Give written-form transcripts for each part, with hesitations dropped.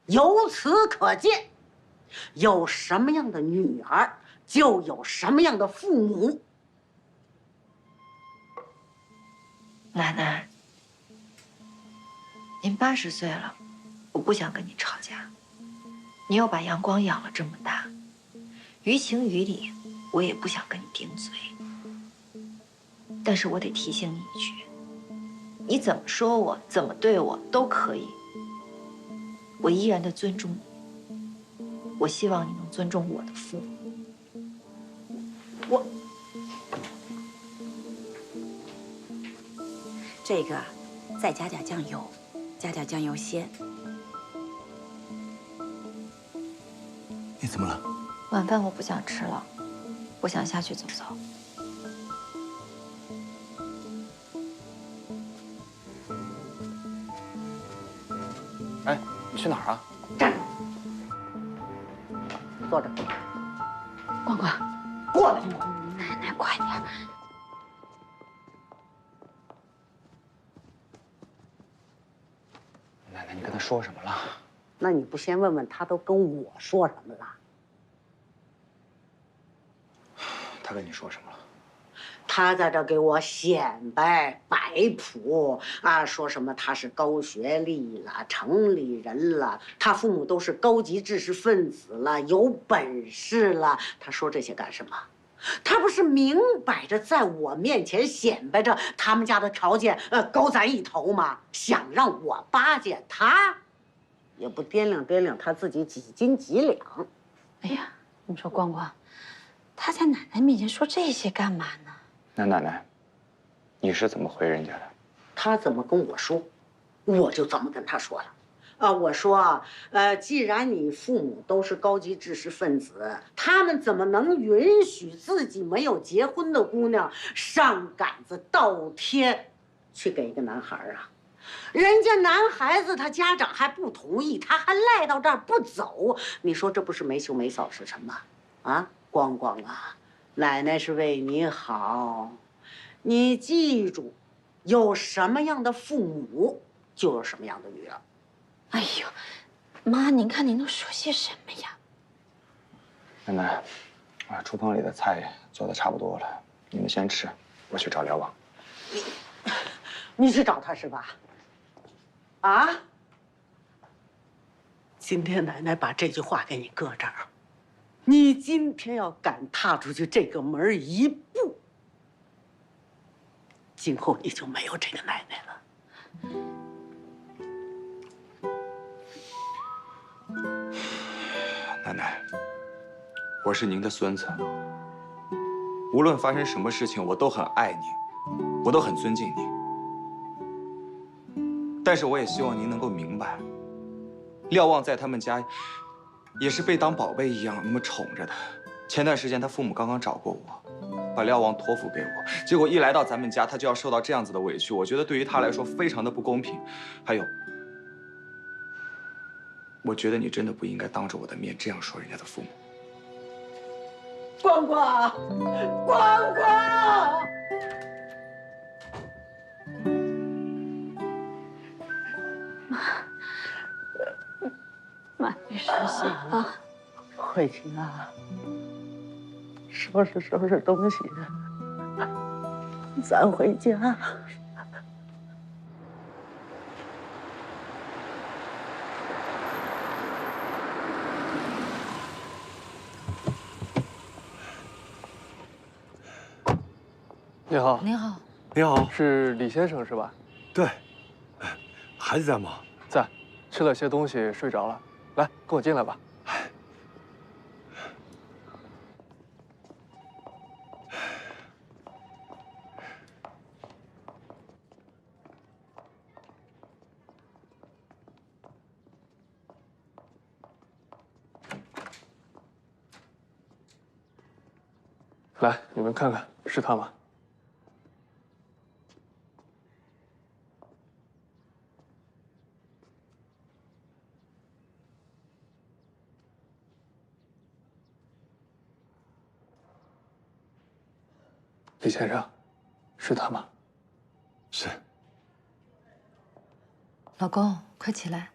由此可见，有什么样的女儿，就有什么样的父母。奶奶，您80岁了，我不想跟你吵架。你又把阳光养了这么大，于情于理，我也不想跟你顶嘴。但是我得提醒你一句，你怎么说我，怎么对我都可以，我依然的尊重你。我希望你能尊重我的父母。这个再加点酱油，加点酱油先。你怎么了？晚饭我不想吃了，我想下去走走。哎，你去哪儿啊？站住！坐着。光光，过来！奶奶快点。奶奶，你跟他说什么了？那你不先问问他都跟我说什么了？他跟你说什么了？他在这给我显摆摆谱啊，说什么他是高学历了、城里人了，他父母都是高级知识分子了、有本事了。他说这些干什么？他不是明摆着在我面前显摆着他们家的条件高咱一头吗？想让我巴结他，也不掂量掂量他自己几斤几两。哎呀，你说光光，他在奶奶面前说这些干嘛呢？那奶奶，你是怎么回人家的？他怎么跟我说，我就怎么跟他说了。我说，既然你父母都是高级知识分子，他们怎么能允许自己没有结婚的姑娘上杆子倒贴去给一个男孩啊？人家男孩子他家长还不同意，他还赖到这儿不走，你说这不是没羞没臊是什么？啊，光光啊，奶奶是为你好，你记住，有什么样的父母，就有什么样的女儿。哎呦，妈，您看您都说些什么呀？奶奶，厨房里的菜做的差不多了，你们先吃，我去找辽王。你去找他是吧？啊？今天奶奶把这句话给你搁这儿，你今天要敢踏出去这个门一步，今后你就没有这个奶奶了。奶奶，我是您的孙子，无论发生什么事情，我都很爱您，我都很尊敬您。但是我也希望您能够明白，廖望在他们家也是被当宝贝一样那么宠着的。前段时间他父母刚刚找过我，把廖望托付给我，结果一来到咱们家，他就要受到这样子的委屈，我觉得对于他来说非常的不公平。还有，我觉得你真的不应该当着我的面这样说人家的父母。光光，光光！妈，没事啊。慧琴啊，收拾收拾东西，咱回家。你好，您好，你好，是李先生是吧？对，孩子在吗？在，吃了些东西睡着了。来，跟我进来吧。来，你们看看，是他吗？李先生，是他吗？是。老公，快起来。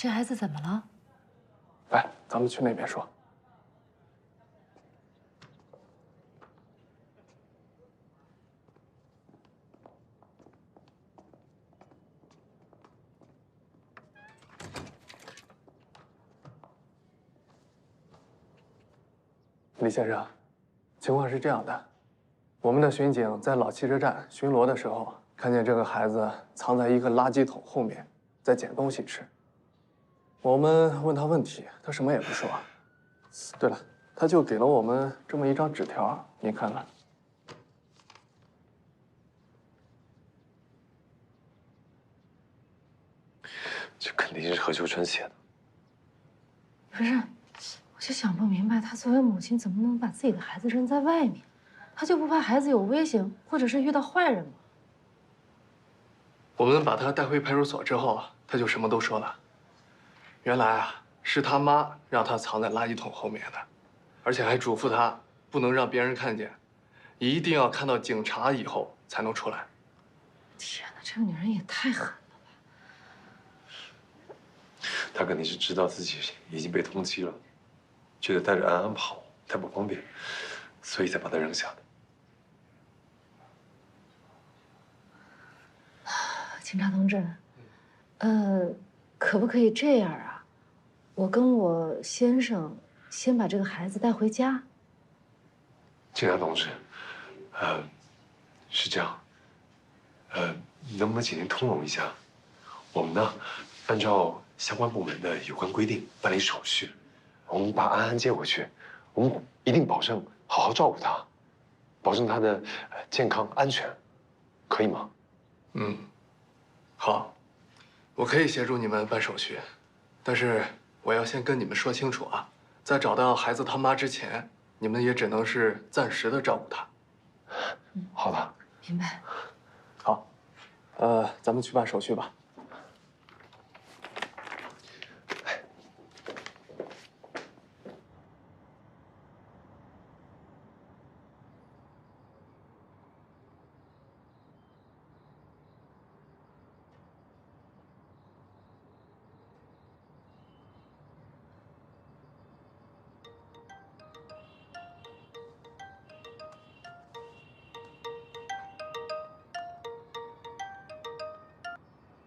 这孩子怎么了？来，咱们去那边说。李先生，情况是这样的，我们的巡警在老汽车站巡逻的时候，看见这个孩子藏在一个垃圾桶后面，在捡东西吃。我们问他问题，他什么也不说。对了，他就给了我们这么一张纸条，您看看。这肯定是何秋春写的。不是，我就想不明白，她作为母亲怎么能把自己的孩子扔在外面？她就不怕孩子有危险，或者是遇到坏人吗？我们把他带回派出所之后，他就什么都说了。原来啊，是他妈让他藏在垃圾桶后面的，而且还嘱咐他不能让别人看见，一定要看到警察以后才能出来。天哪，这个女人也太狠了！他肯定是知道自己已经被通缉了，觉得带着安安跑太不方便，所以才把他扔下的。警察同志，可不可以这样啊？我跟我先生先把这个孩子带回家。警察同志，是这样，能不能请您通融一下？我们呢，按照相关部门的有关规定办理手续，我们把安安接回去，我们一定保证好好照顾她，保证她的健康安全，可以吗？嗯，好，我可以协助你们办手续，但是我要先跟你们说清楚啊，在找到孩子他妈之前，你们也只能是暂时的照顾他。好的，明白。好，咱们去办手续吧。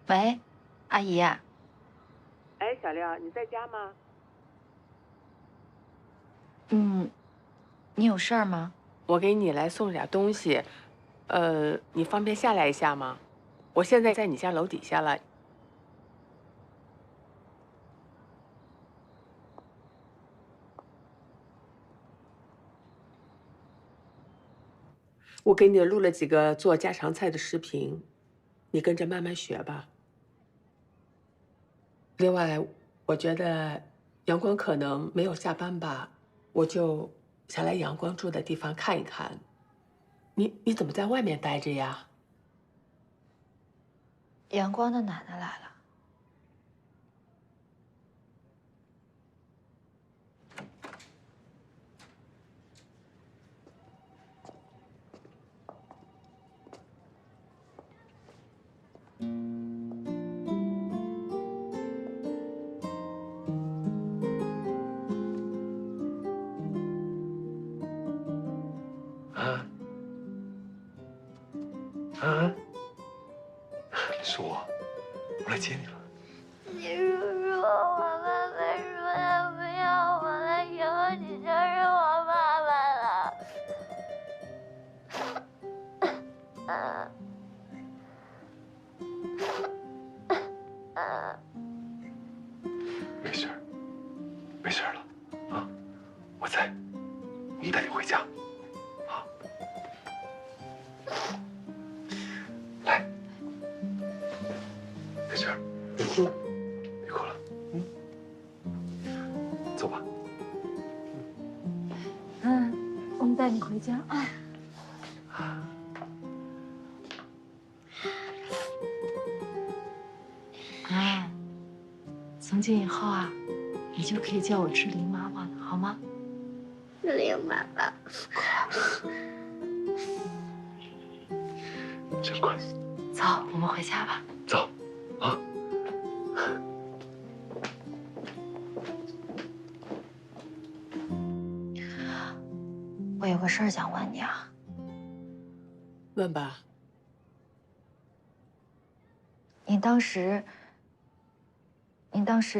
喂，阿姨呀。哎，小廖，你在家吗？你有事儿吗？我给你来送点东西，你方便下来一下吗？我现在在你家楼底下了。我给你录了几个做家常菜的视频，你跟着慢慢学吧。另外，我觉得阳光可能没有下班吧，我就想来阳光住的地方看一看。你怎么在外面待着呀？阳光的奶奶来了。安安，是我来接你了。你叔叔，我妈妈说她不要我了，以后你就是我妈妈了。没事儿，没事儿了，啊，我在，我们带你回家，啊，来，没事儿，别哭了，别哭了，走吧。我们带你回家啊。从今以后啊，你就可以叫我志玲妈妈了，好吗？志玲妈妈，真乖。走，我们回家吧。走，啊。事儿想问你啊。问吧。你当时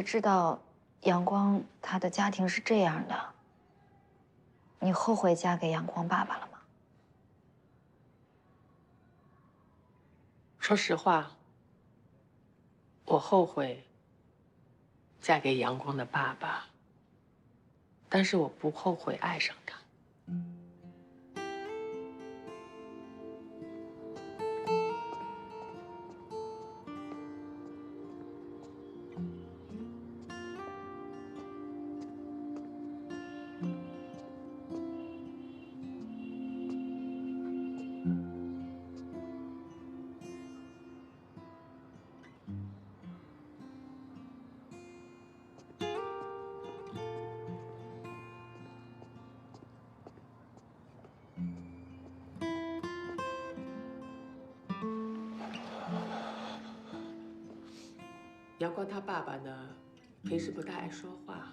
知道阳光他的家庭是这样的，你后悔嫁给阳光爸爸了吗？说实话，我后悔嫁给阳光的爸爸，但是我不后悔爱上他。阳光他爸爸呢，平时不太爱说话，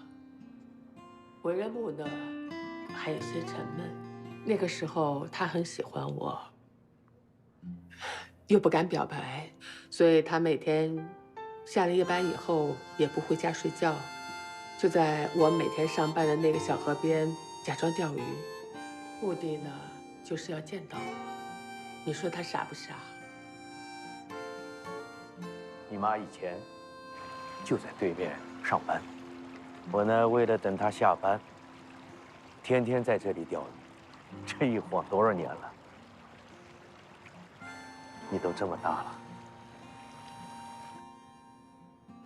为人母呢还有些沉闷。那个时候他很喜欢我，又不敢表白，所以他每天下了夜班以后也不回家睡觉，就在我每天上班的那个小河边假装钓鱼，目的呢就是要见到我。你说他傻不傻？你妈以前就在对面上班，我呢为了等她下班，天天在这里钓鱼，这一晃多少年了？你都这么大了。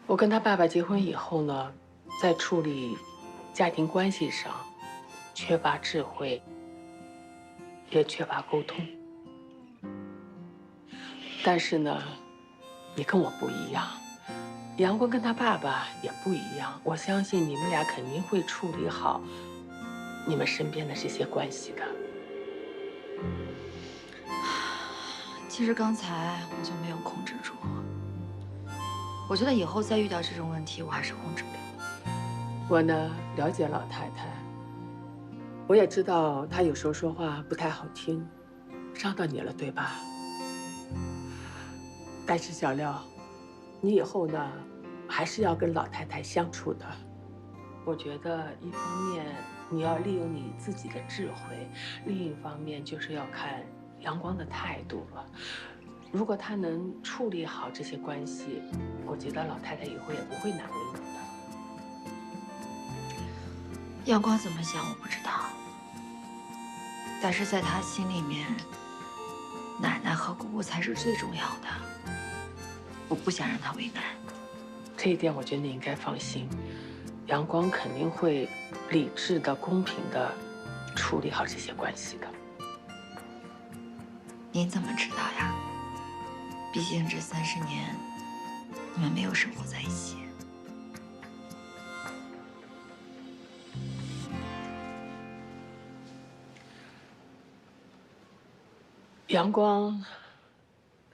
我跟他爸爸结婚以后呢，在处理家庭关系上缺乏智慧，也缺乏沟通。但是呢，你跟我不一样，阳光跟他爸爸也不一样。我相信你们俩肯定会处理好你们身边的这些关系的。其实刚才我就没有控制住，我觉得以后再遇到这种问题，我还是控制不了。我呢了解老太太，我也知道她有时候说话不太好听，伤到你了，对吧？但是小廖，你以后呢还是要跟老太太相处的。我觉得一方面你要利用你自己的智慧，另一方面就是要看阳光的态度了。如果他能处理好这些关系，我觉得老太太以后也不会难为你的。阳光怎么想我不知道，但是在他心里面，奶奶和姑姑才是最重要的。我不想让他为难。这一点我觉得你应该放心，阳光肯定会理智的、公平的处理好这些关系的。您怎么知道呀？毕竟这30年，你们没有生活在一起。阳光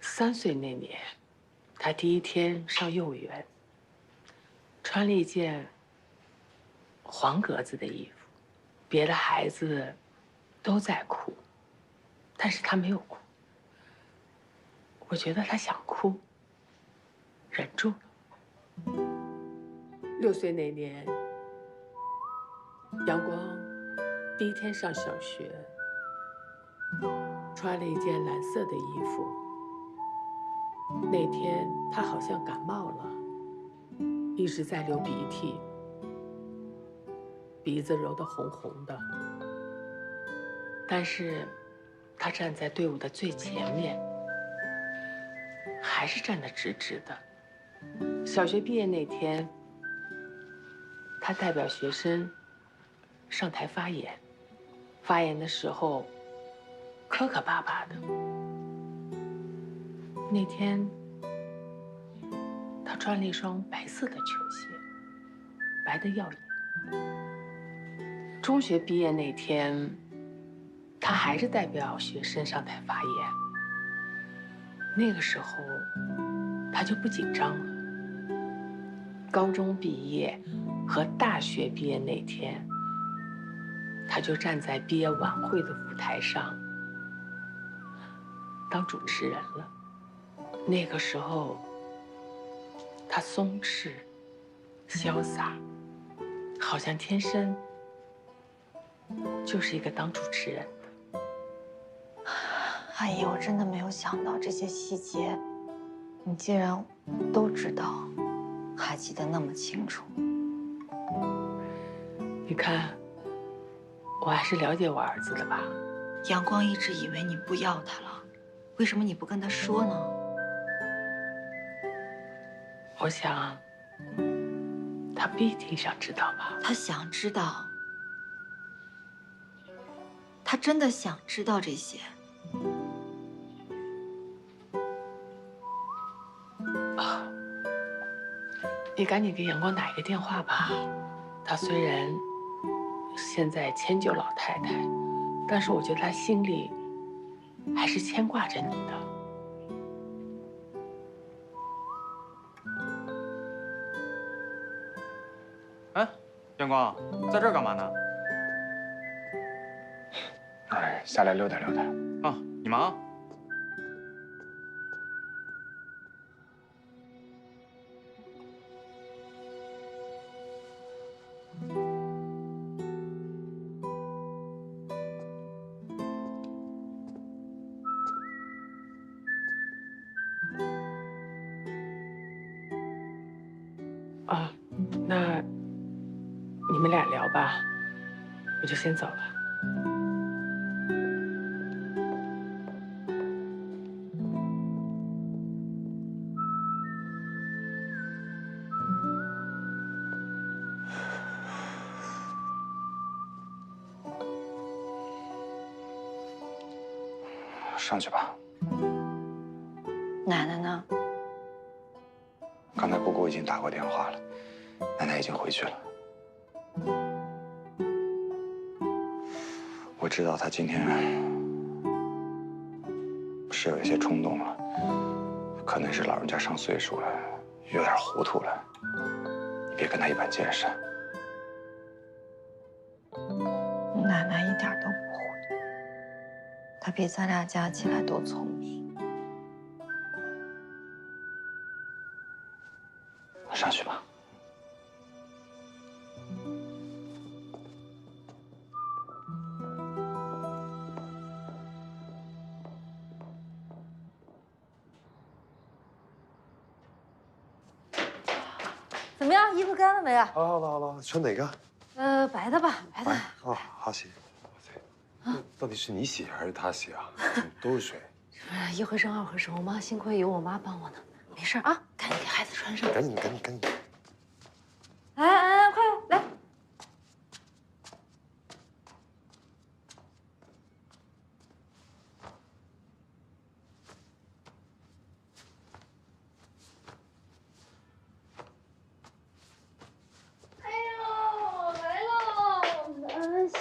3岁那年，他第一天上幼儿园，穿了一件黄格子的衣服，别的孩子都在哭，但是他没有哭。我觉得他想哭，忍住了。6岁那年，阳光第一天上小学，穿了一件蓝色的衣服。那天他好像感冒了，一直在流鼻涕，鼻子揉得红红的。但是，他站在队伍的最前面，还是站得直直的。小学毕业那天，他代表学生上台发言，发言的时候磕磕巴巴的。那天，他穿了一双白色的球鞋，白得耀眼。中学毕业那天，他还是代表学生上台发言。那个时候，他就不紧张了。高中毕业和大学毕业那天，他就站在毕业晚会的舞台上当主持人了。那个时候，他松弛、潇洒，好像天生就是一个当主持人的。阿姨，我真的没有想到这些细节，你竟然都知道，还记得那么清楚。你看，我还是了解我儿子的吧？阳光一直以为你不要他了，为什么你不跟他说呢？我想，他必定想知道吧。他想知道，他真的想知道这些。啊，你赶紧给阳光打一个电话吧。他虽然现在迁就老太太，但是我觉得他心里还是牵挂着你的。哎，阳光，在这儿干嘛呢？哎，下来溜达溜达。啊，你忙。啊，那你们俩聊吧，我就先走了。上去吧。奶奶呢？刚才姑姑已经打过电话了，奶奶已经回去了。我知道她今天是有一些冲动了，可能是老人家上岁数了，有点糊涂了。你别跟她一般见识。奶奶一点都不糊涂，她比咱俩加起来都聪明。上去吧。怎么样？衣服干了没啊？好了，穿哪个？白的吧，白的。哦，好洗。哇塞，到底是你洗还是他洗啊？怎么都是水？一回生二回熟嘛，幸亏有我妈帮我呢。没事啊，赶紧给孩子穿上。赶紧！哎，快来！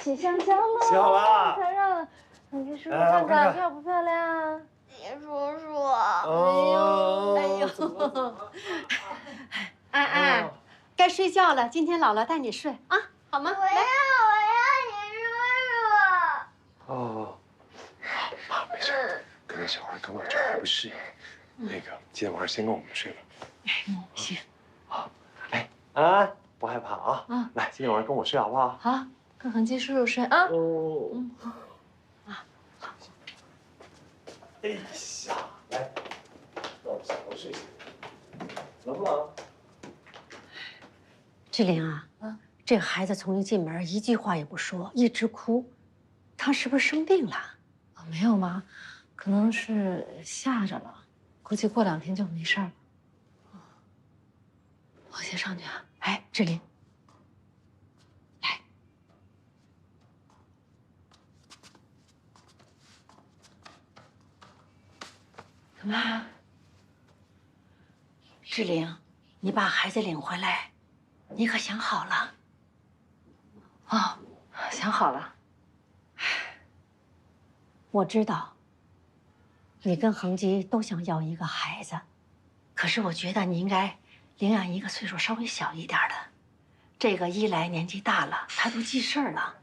洗香香了，洗好了，才让你叔叔看看漂不漂亮？李叔叔，安安，该睡觉了，今天姥姥带你睡啊，好吗？我要李叔叔。哦，好，没事，可能小孩刚到这儿还不适应。那个，今天晚上先跟我们睡吧。行。好，哎，安安，不害怕啊？啊，来，今天晚上跟我睡好不好？好，跟恒基叔叔睡啊。哎呀，来，让我们小头睡醒，冷不冷？志玲啊，这个孩子从一进门一句话也不说，一直哭，他是不是生病了？没有妈，可能是吓着了，估计过2天就没事了。我先上去啊。哎，志玲，来，干嘛？志玲，你把孩子领回来，你可想好了？哦，想好了。我知道，你跟恒基都想要一个孩子，可是我觉得你应该领养一个岁数稍微小一点的。这个一来年纪大了，他都记事儿了；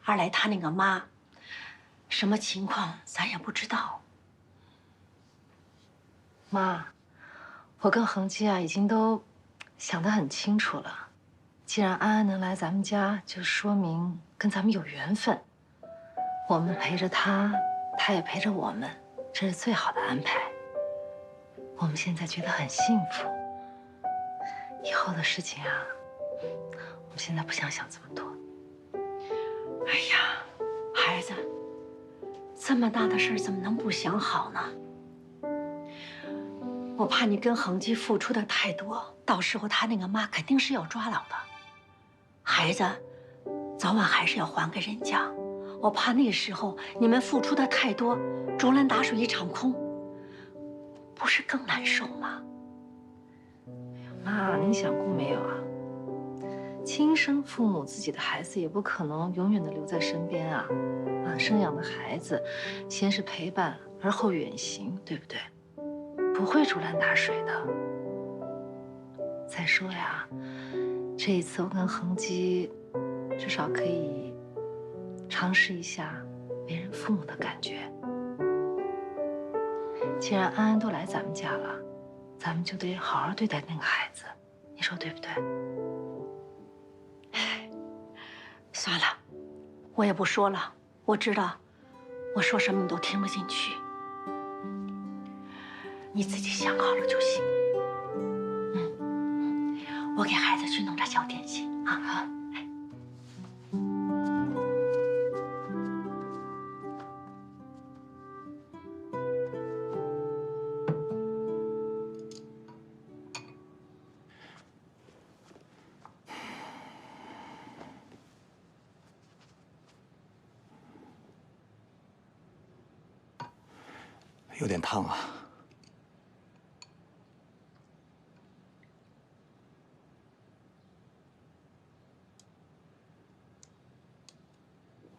二来他那个妈，什么情况咱也不知道。妈，我跟恒基啊已经都想得很清楚了。既然安安能来咱们家，就说明跟咱们有缘分。我们陪着他，他也陪着我们，这是最好的安排。我们现在觉得很幸福。以后的事情啊，我们现在不想想这么多。哎呀，孩子，这么大的事儿怎么能不想好呢？我怕你跟恒基付出的太多，到时候他那个妈肯定是要抓牢的。孩子，早晚还是要还给人家。我怕那时候你们付出的太多，竹篮打水一场空，不是更难受吗？妈，您想过没有啊？亲生父母自己的孩子也不可能永远的留在身边啊！生养的孩子，先是陪伴，而后远行，对不对？不会竹篮打水的。再说呀，这一次我跟恒基，至少可以尝试一下为人父母的感觉。既然安安都来咱们家了，咱们就得好好对待那个孩子，你说对不对？算了，我也不说了。我知道，我说什么你都听不进去。你自己想好了就行。我给孩子去弄点小点心啊。好。有点烫啊。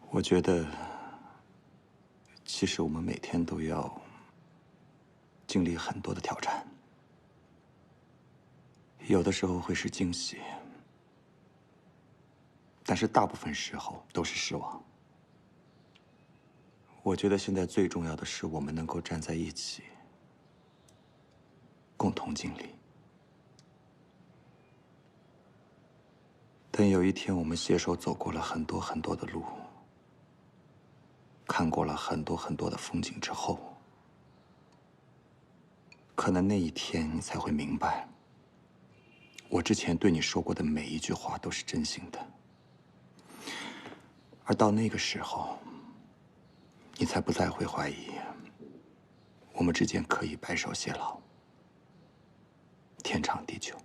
我觉得，其实我们每天都要经历很多的挑战，有的时候会是惊喜，但是大部分时候都是失望。我觉得现在最重要的是我们能够站在一起，共同经历。等有一天我们携手走过了很多很多的路，看过了很多很多的风景之后，可能那一天你才会明白，我之前对你说过的每一句话都是真心的。而到那个时候，你才不再会怀疑，我们之间可以白首偕老，天长地久。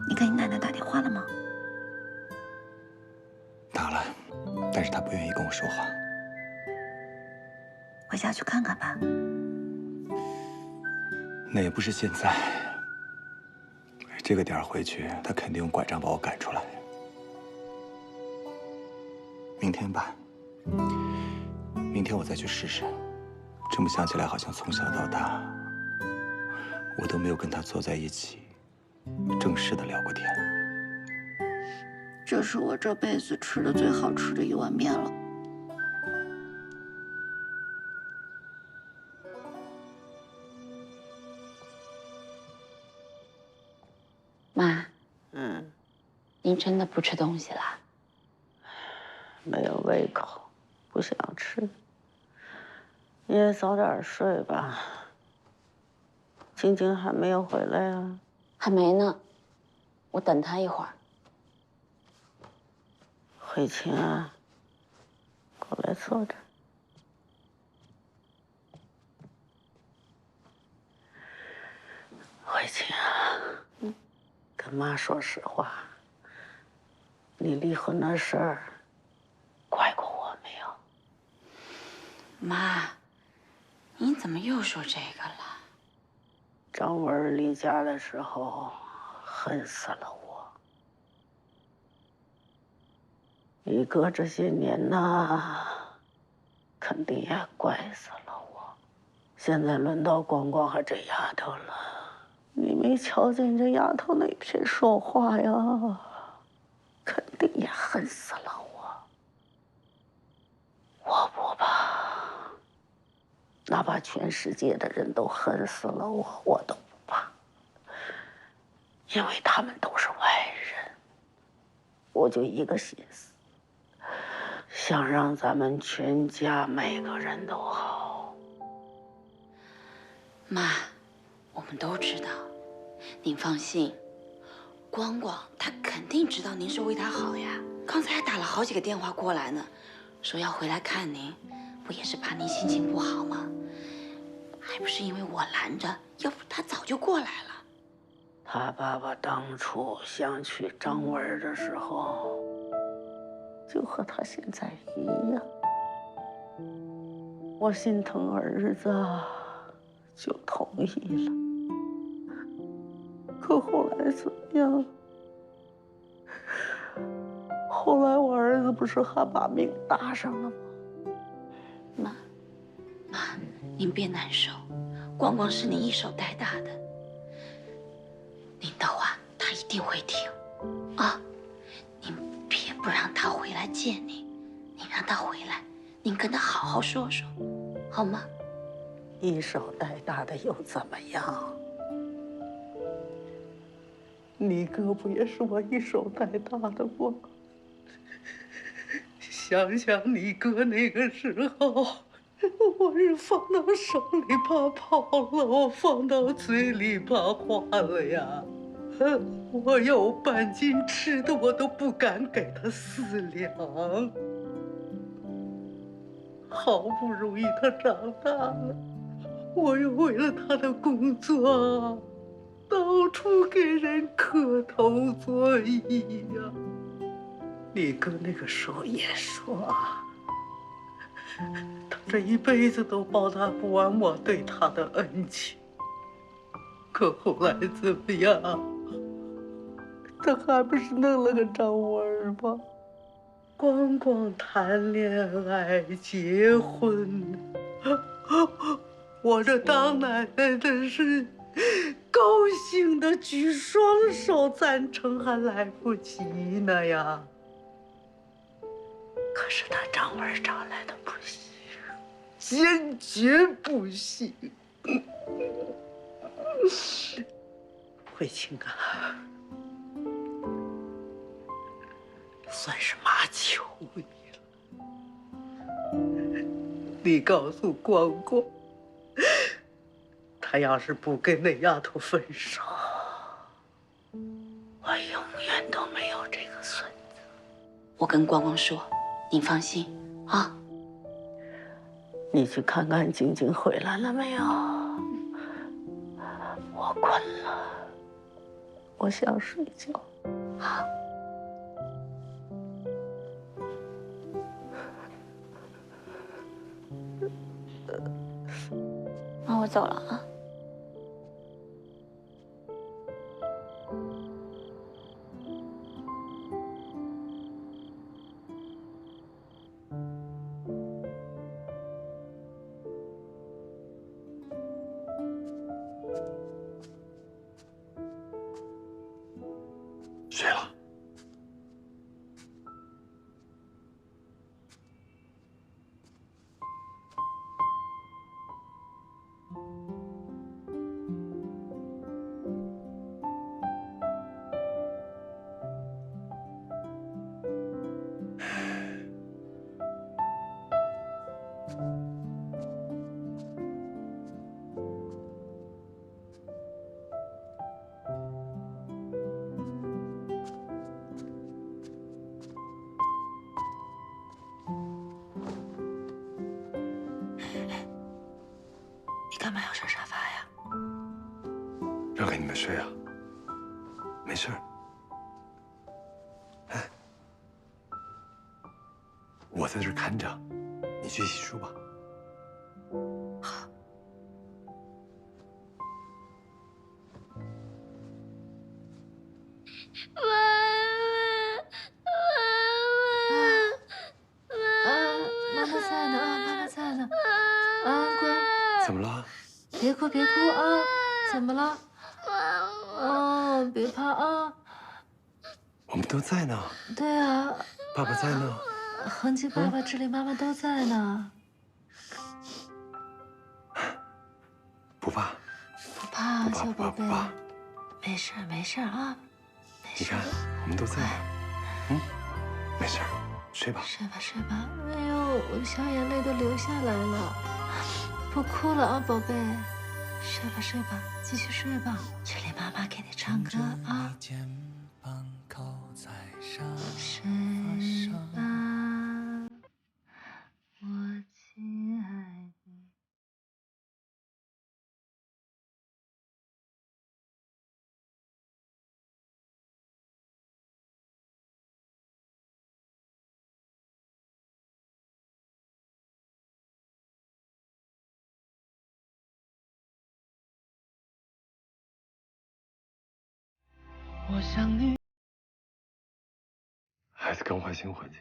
你给你奶奶打电话了吗？打了，但是他不愿意跟我说话。回家去看看吧。那也不是现在，这个点儿回去，他肯定用拐杖把我赶出来。明天吧，明天我再去试试。这么想起来，好像从小到大，我都没有跟他坐在一起，正式的聊过天。这是我这辈子吃的最好吃的一碗面了。妈，您真的不吃东西了？没有胃口，不想吃。你也早点睡吧。晶晶还没有回来啊？还没呢，我等他一会儿。慧琴啊，过来坐着。慧琴啊，跟妈说实话，你离婚的事儿，怪过我没有？妈，您怎么又说这个了？张文离家的时候，恨死了我。你哥这些年呐，肯定也怪死了我。现在轮到光光和这丫头了，你没瞧见这丫头那天说话呀？肯定也恨死了我。我不怕，哪怕全世界的人都恨死了我，我都不怕，因为他们都是外人。我就一个心思，想让咱们全家每个人都好。妈，我们都知道，您放心，光光他肯定知道您是为他好呀。刚才还打了好几个电话过来呢，说要回来看您，不也是怕您心情不好吗？还不是因为我拦着，要不他早就过来了。他爸爸当初想娶张文的时候，就和他现在一样。我心疼儿子，就同意了。可后来怎么样？后来我儿子不是还把命搭上了吗？妈，您别难受，光光是您一手带大的，您的话他一定会听，啊，您别不让他回来见您，您让他回来，您跟他好好说说，好吗？一手带大的又怎么样？你哥不也是我一手带大的吗？想想你哥那个时候，我是放到手里怕泡了，我放到嘴里怕化了呀。我有半斤吃的，我都不敢给他4两。好不容易他长大了，我又为了他的工作，到处给人磕头作揖呀。你哥那个时候也说，他这一辈子都报答不完我对他的恩情。可后来怎么样？他还不是弄了个张文吗？光光谈恋爱结婚，我这当奶奶的是高兴的举双手赞成，还来不及呢呀。可是他张文找来的不行，坚决不行。慧清啊，算是妈求你了。你告诉光光，他要是不跟那丫头分手，我永远都没有这个孙子。我跟光光说，您放心啊。你去看看晶晶回来了没有？我困了，我想睡觉。好。那我走了啊。睡了。你干嘛要上沙发呀？让给你们睡啊，没事儿。哎，我在这看着，你去洗漱吧。好。爸在呢啊，妈妈在呢。啊，乖。怎么了？别哭别哭啊！怎么了？哦，别怕啊。我们都在呢。对啊。爸爸在呢。恒基爸爸、志玲妈妈都在呢。不怕。不怕，小宝贝。不怕。没事没事啊。你看，我们都在呢。没事，睡吧。睡吧睡吧。哎呦，我小眼泪都流下来了。不哭了啊，宝贝。睡吧睡吧，继续睡吧。志玲妈妈给你唱歌啊。睡吧，我亲爱的。我想你。孩子刚换新环境，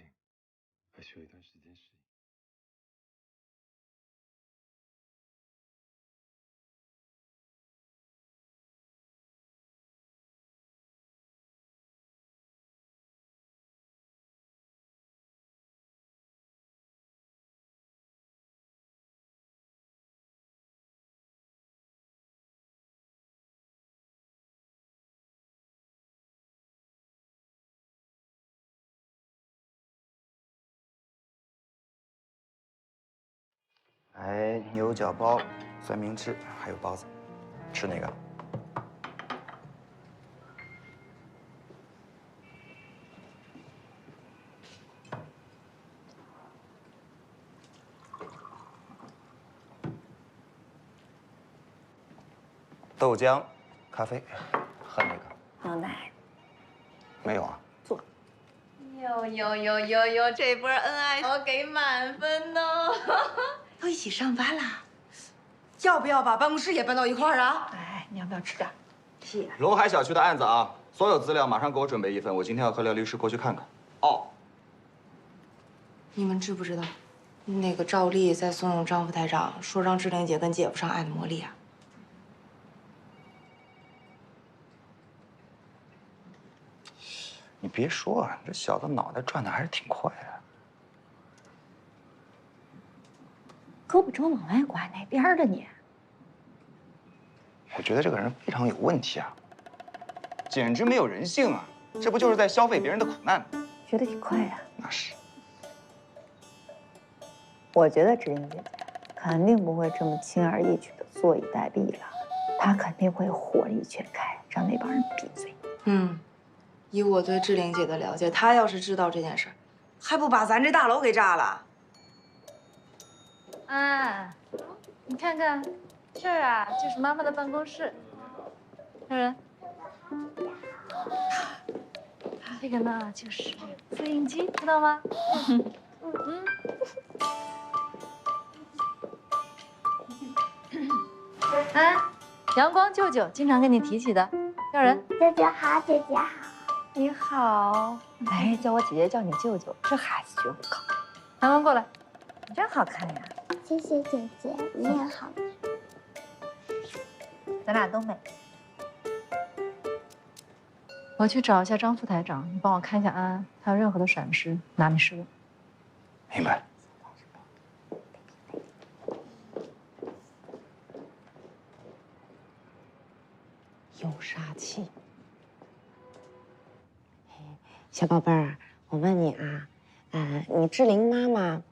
还需要一段时间适应。哎，牛角包、三明治，还有包子，吃哪个？豆浆、咖啡，喝哪个？牛奶。没有啊。坐。哟，这波恩爱我给满分哦！都一起上班啦，要不要把办公室也搬到一块儿啊？哎，你要不要吃点？是。龙海小区的案子啊，所有资料马上给我准备一份，我今天要和廖律师过去看看。哦。你们知不知道，那个赵丽在怂恿张副台长说让志玲姐跟姐夫上按摩力啊？你别说啊，这小子脑袋转的还是挺快的。胳膊肘往外拐，哪边的你？我觉得这个人非常有问题啊，简直没有人性啊！这不就是在消费别人的苦难吗？学得挺快呀。那是。我觉得志玲姐姐肯定不会这么轻而易举的坐以待毙了，她肯定会火力全开，让那帮人闭嘴。以我对志玲姐的了解，她要是知道这件事，还不把咱这大楼给炸了？啊，你看看，这儿啊就是妈妈的办公室。大人，这个呢就是复印机，知道吗？哎，阳光舅舅经常跟你提起的，叫人。姐姐好，姐姐好。你好，哎，叫我姐姐，叫你舅舅，这孩子学不高。阳光过来，你真好看呀！谢谢姐姐，你也好。咱俩都美。我去找一下张副台长，你帮我看一下安安，他有任何的闪失，拿你试问。明白。有杀气。小宝贝儿，我问你啊，你志玲妈妈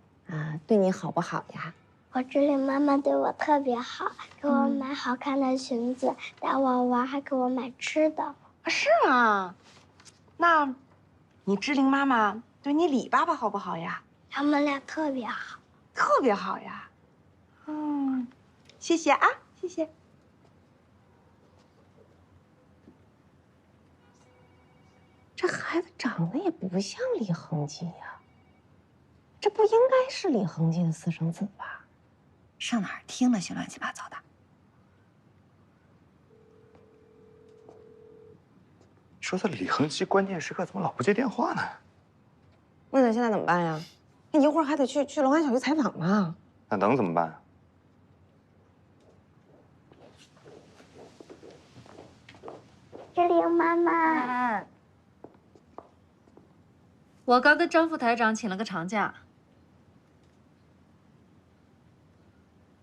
对你好不好呀？我志玲妈妈对我特别好，给我买好看的裙子，带我玩，还给我买吃的。是吗？那，你志玲妈妈对你李爸爸好不好呀？他们俩特别好，特别好呀。谢谢啊，谢谢。这孩子长得也不像李恒基呀，这不应该是李恒基的私生子吧？上哪儿听那些乱七八糟的？说他李恒基关键时刻怎么老不接电话呢？那咱现在怎么办呀？一会儿还得去龙安小区采访呢。那能怎么办？志玲妈妈，我刚跟张副台长请了个长假。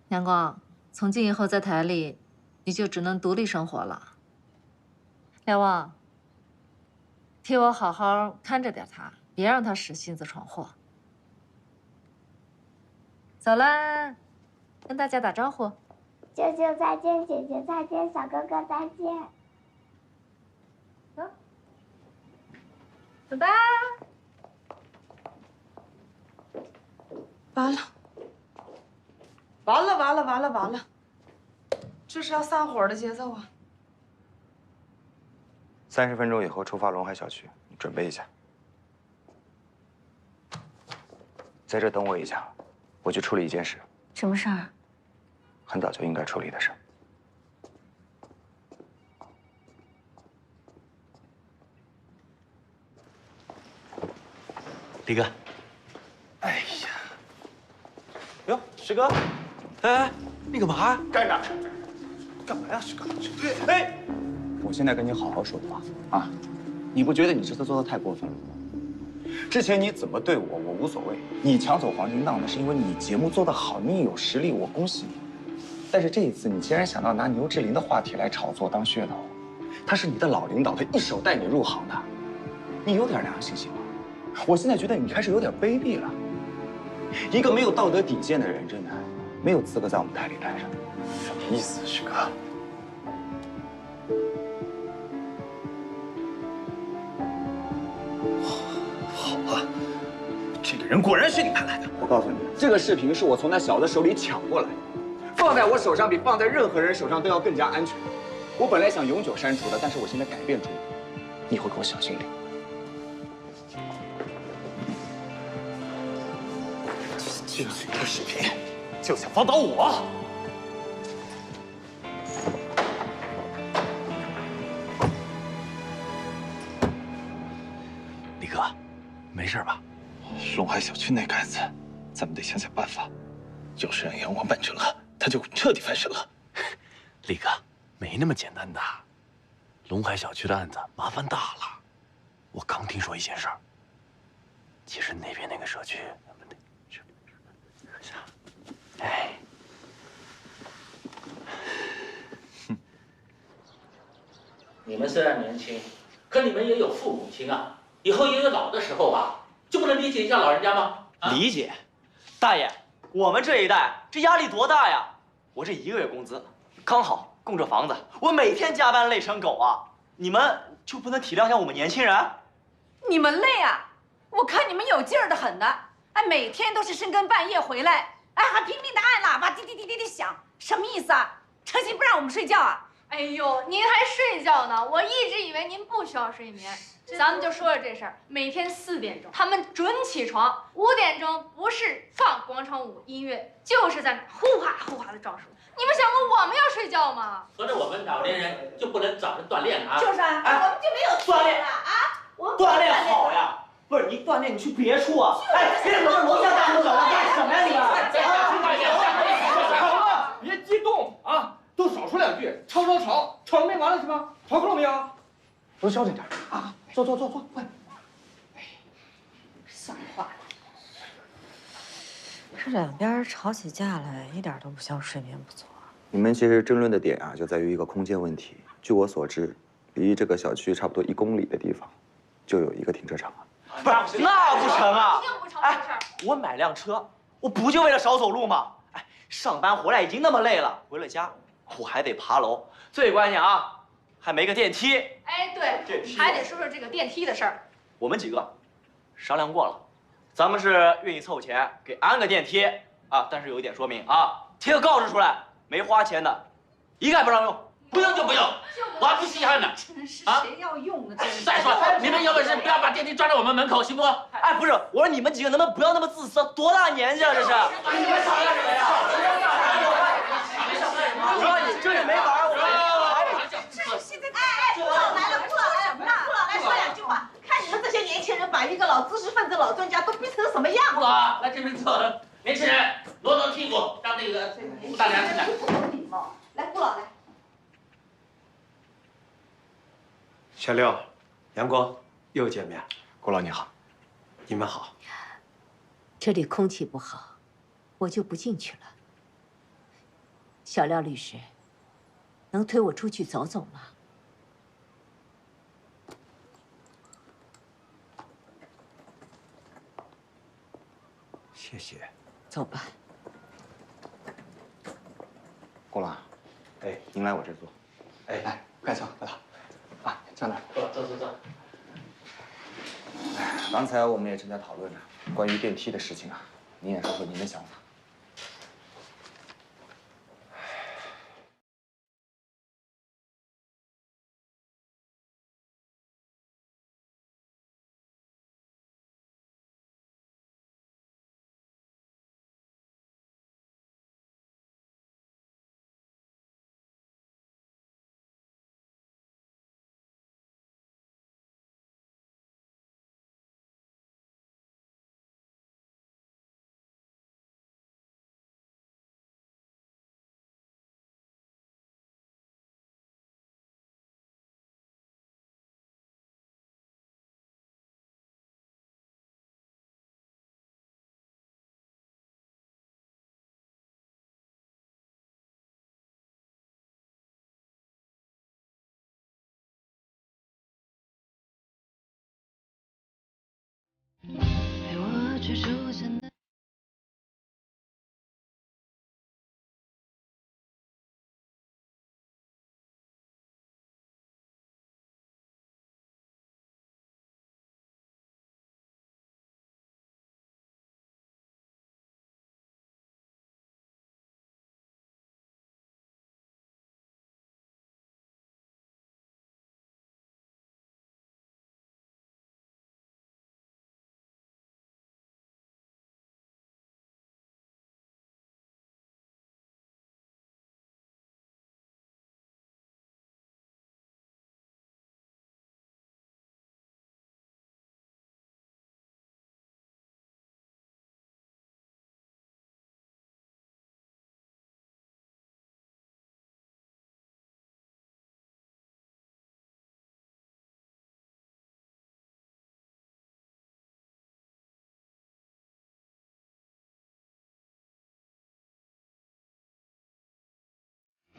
阳光，从今以后在台里，你就只能独立生活了。廖望，替我好好看着点他，别让他使性子闯祸。走啦，跟大家打招呼。舅舅再见，姐姐再见，小哥哥再见。走，拜拜。完了，完了！这是要散伙的节奏啊！30分钟以后出发龙海小区，你准备一下。在这等我一下，我去处理一件事。什么事儿？很早就应该处理的事。李哥，哎呀，哟，石哥，哎，你干嘛？站着！干嘛呀，石哥？哎，我现在跟你好好说话啊！你不觉得你这次做的太过分了吗？之前你怎么对我，我无所谓。你抢走黄金档呢，是因为你节目做得好，你有实力，我恭喜你。但是这一次，你竟然想到拿牛志玲的话题来炒作当噱头，他是你的老领导，他一手带你入行的，你有点良心行吗？我现在觉得你开始有点卑鄙了。一个没有道德底线的人，真的没有资格在我们台里待着。什么意思，徐哥？好吧，这个人果然是你派来的。我告诉你，这个视频是我从那小子手里抢过来的，放在我手上比放在任何人手上都要更加安全。我本来想永久删除的，但是我现在改变主意，你以后给我小心点。就这个视频，就想放倒我？李哥，没事吧？龙海小区那个案子，咱们得想想办法。要是让阳光办成了，他就彻底翻身了。李哥，没那么简单的。龙海小区的案子麻烦大了。我刚听说一件事儿，其实那边那个社区，哎，你们虽然年轻，可你们也有父母亲啊，以后也有老的时候吧，就不能理解一下老人家吗？理解，大爷，我们这一代这压力多大呀！我这1个月工资刚好供着房子，我每天加班累成狗啊！你们就不能体谅一下我们年轻人？你们累啊？我看你们有劲儿的很的，哎，每天都是深更半夜回来，哎，还拼命的按喇叭，滴滴滴滴滴响，什么意思啊？诚心不让我们睡觉啊？哎呦，您还睡觉呢？我一直以为您不需要睡眠。咱们就说说这事儿，每天4点钟他们准起床，5点钟不是放广场舞音乐，就是在那呼哈呼哈的照数。你们想过我们要睡觉吗？合着我们老年人就不能早着锻炼啊？就是啊，我们就没有锻炼啊！我锻炼好呀，不是你锻炼你去别处啊！哎，别老楼下大门走了，干什么呀你们？好了，别激动啊，都少说2句，吵没完了是吗？吵够了没有？都消停点啊！坐，快！像话。这两边吵起架来，一点都不像睡眠不足。你们其实争论的点啊，就在于一个空间问题。据我所知，离这个小区差不多1公里的地方，就有一个停车场啊。不是，那不成啊！哎，我买辆车，我不就为了少走路吗？哎，上班回来已经那么累了，回了家我还得爬楼，最关键啊，还没个电梯。哎，对，还得说说这个电梯的事儿。我们几个商量过了，咱们是愿意凑钱给安个电梯啊，但是有一点说明啊，贴个告示出来，没花钱的，一概不让用。不用就不用，我还不稀罕呢。真是谁要用呢？再说，你们有本事不要把电梯装在我们门口，行不？哎，不是，我说你们几个能不能不要那么自私？多大年纪了这是？你们吵架什么呀？我说你这也没玩我。这现在不老来了，不老来说2句话，看你们这些年轻人把把一个老知识分子、老专家都逼成什么样子？顾老，来这边坐。年轻人，挪挪屁股，让那个顾大娘进来。不懂礼貌。来，顾老来。小六、阳光又见面。顾老你好，你们好。这里空气不好，我就不进去了。小廖律师，能推我出去走走吗？谢谢。走吧。顾老，哎，您来我这坐。哎，来，快坐，快坐。啊，站那儿。坐。刚才我们也正在讨论呢，关于电梯的事情啊，您也说说您的想法。陪我去出现的。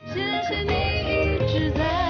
谢谢你一直在。